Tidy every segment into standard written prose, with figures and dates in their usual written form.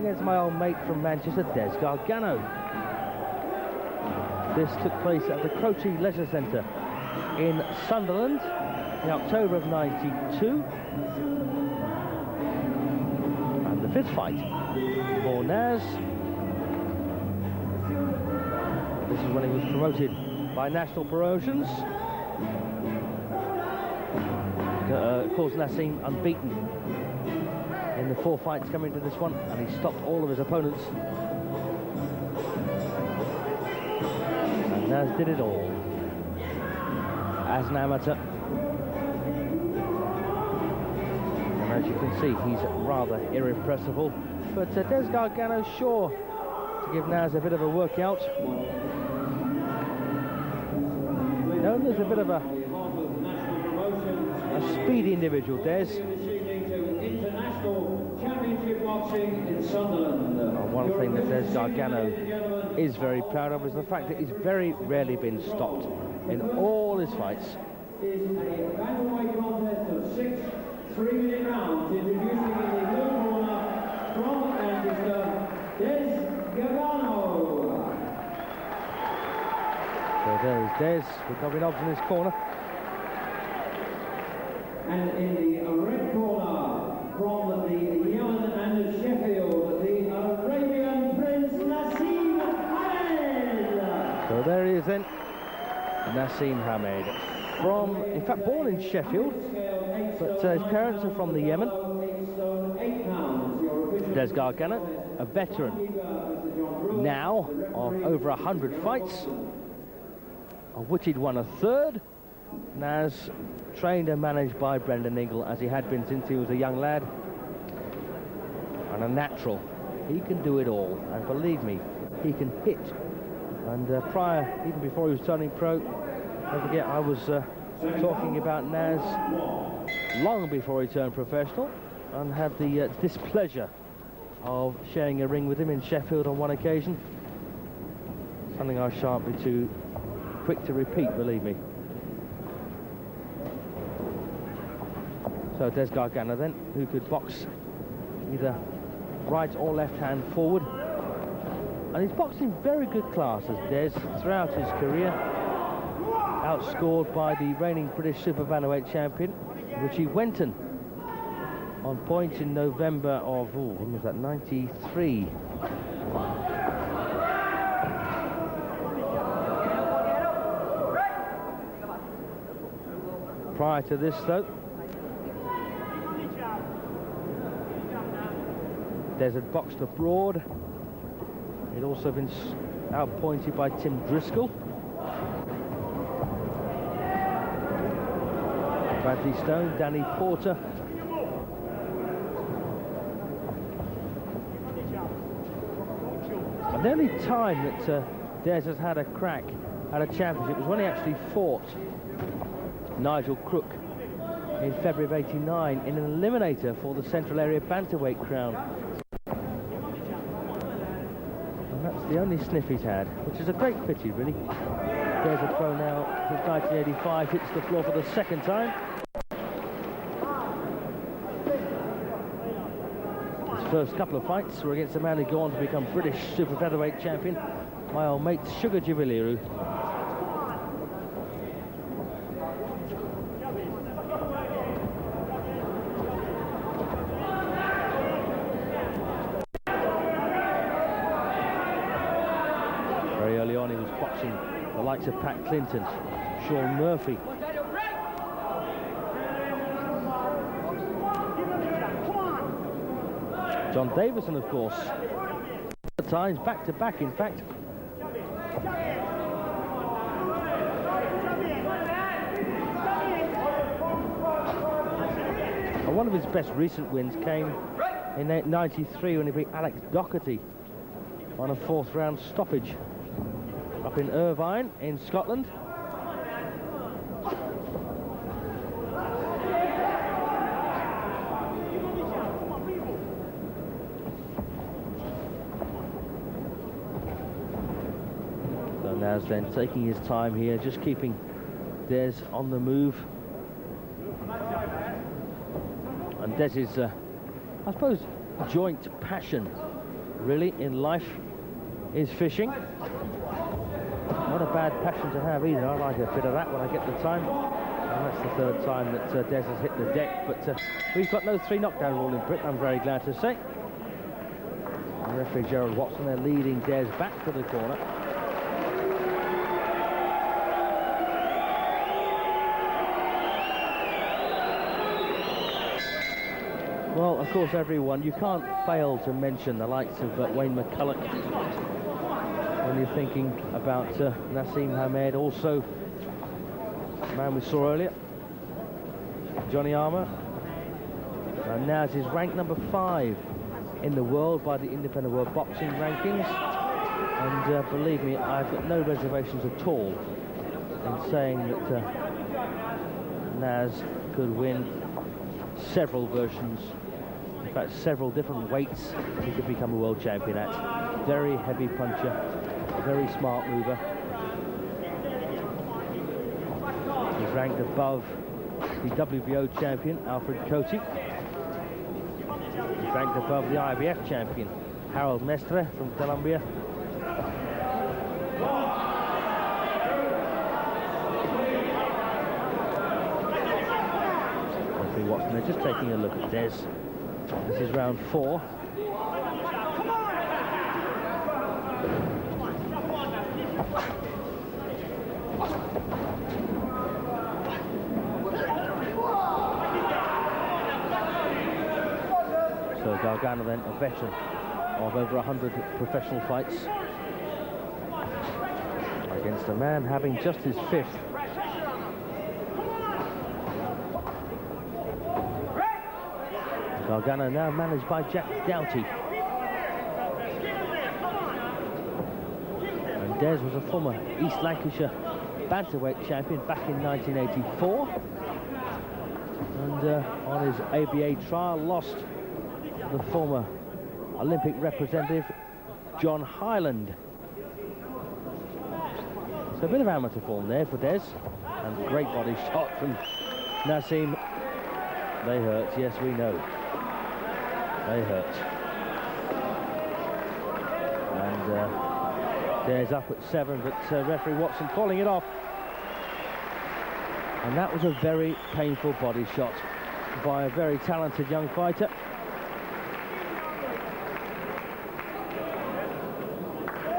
against my old mate from Manchester, Des Gargano. This took place at the Croce Leisure Centre in Sunderland in October of '92. And the fifth fight for Naz. This is when he was promoted by National Promotions. Of course, Naseem unbeaten in the 4 fights coming to this one, and he stopped all of his opponents. And Naz did it all as an amateur. And as you can see, he's rather irrepressible. But Des Gargano's sure to give Naz a bit of a workout. Known as a bit of a speedy individual, Des. One thing that Des Gargano is very proud of is the fact that he's very rarely been stopped in all his fights. Is a bantamweight contest of 6 3-minute rounds, introducing in the blue corner from Manchester, Des Gargano. So there's Des with Nobby Nobbs in his corner. And in the red corner from the Yemen and Sheffield, the Arabian Prince Naseem Hamed. So there he is then, Naseem Hamed. From, in fact, born in Sheffield, but his parents are from the Yemen. Des Gargano, a veteran now of over 100 fights, of which he'd won a third. Naz, trained and managed by Brendan Ingle, as he had been since he was a young lad, and a natural. He can do it all, and believe me, he can hit. And prior, even before he was turning pro, don't forget, I was talking about Naz long before he turned professional, and had the displeasure of sharing a ring with him in Sheffield on one occasion. Something I shan't be too quick to repeat, believe me. So Des Gargano then, who could box either right or left hand forward. And he's boxed in very good class as Des throughout his career. Outscored by the reigning British Super Bantamweight champion, Richie Wenton, on points in November of, when was that, '93. Prior to this, though, Des had boxed abroad. He'd also been outpointed by Tim Driscoll. Bradley Stone, Danny Porter. And the only time that Des has had a crack at a championship was when he actually fought Nigel Crook in February of '89 in an eliminator for the Central Area Bantamweight crown. And that's the only sniff he's had, which is a great pity, really. Des a pro now since 1985, hits the floor for the second time. His first couple of fights were against a man who'd go on to become British Super Featherweight champion, my old mate Sugar Jubiliru. Very early on he was boxing the likes of Pat Clinton, Sean Murphy. John Davison, of course. At times, back to back, in fact. And one of his best recent wins came in '93 when he beat Alex Doherty on a 4th round stoppage up in Irvine in Scotland. So Naz then taking his time here, just keeping Des on the move. And Des's, I suppose, joint passion really, in life is fishing. Not a bad passion to have either. I like a bit of that when I get the time. And that's the third time that Des has hit the deck. But we've got no 3 knockdown rule in Britain, I'm very glad to say. And referee Gerald Watson, they're leading Des back to the corner. Well, of course, everyone, you can't fail to mention the likes of Wayne McCulloch when you're thinking about Naseem Hamed. Also, the man we saw earlier, Johnny Armour. And Naz is ranked number 5 in the world by the Independent World Boxing Rankings. And believe me, I've got no reservations at all in saying that Naz could win several versions, in fact several different weights he could become a world champion at. Very heavy puncher, a very smart mover. He's ranked above the WBO champion Alfred Cote. He's ranked above the IBF champion Harold Mestre from Colombia. Watson, they're just taking a look at Des. This is round 4. So Gargano then, a veteran of over 100 professional fights, against a man having just his 5th. Gargano now managed by Jack Doughty. And Des was a former East Lancashire bantamweight champion back in 1984. And on his ABA trial, lost the former Olympic representative, John Hyland. So a bit of amateur form there for Des. And great body shot from Naseem. They hurt, yes, we know. They hurt. And Des up at 7, but referee Watson calling it off. And that was a very painful body shot by a very talented young fighter.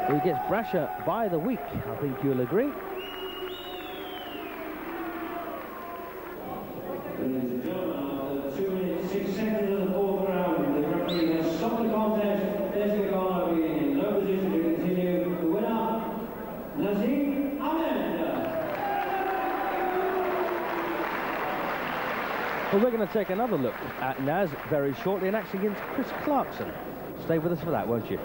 He gets brasher by the week, I think you'll agree. Ladies and gentlemen, 2 minutes 6 seconds of the 4th round, the referee has stopped the contest. There's Gargano being in no position to continue. The winner, Naseem Hamed. Well, we're going to take another look at Naz very shortly, and actually against Chris Clarkson. Stay with us for that, won't you?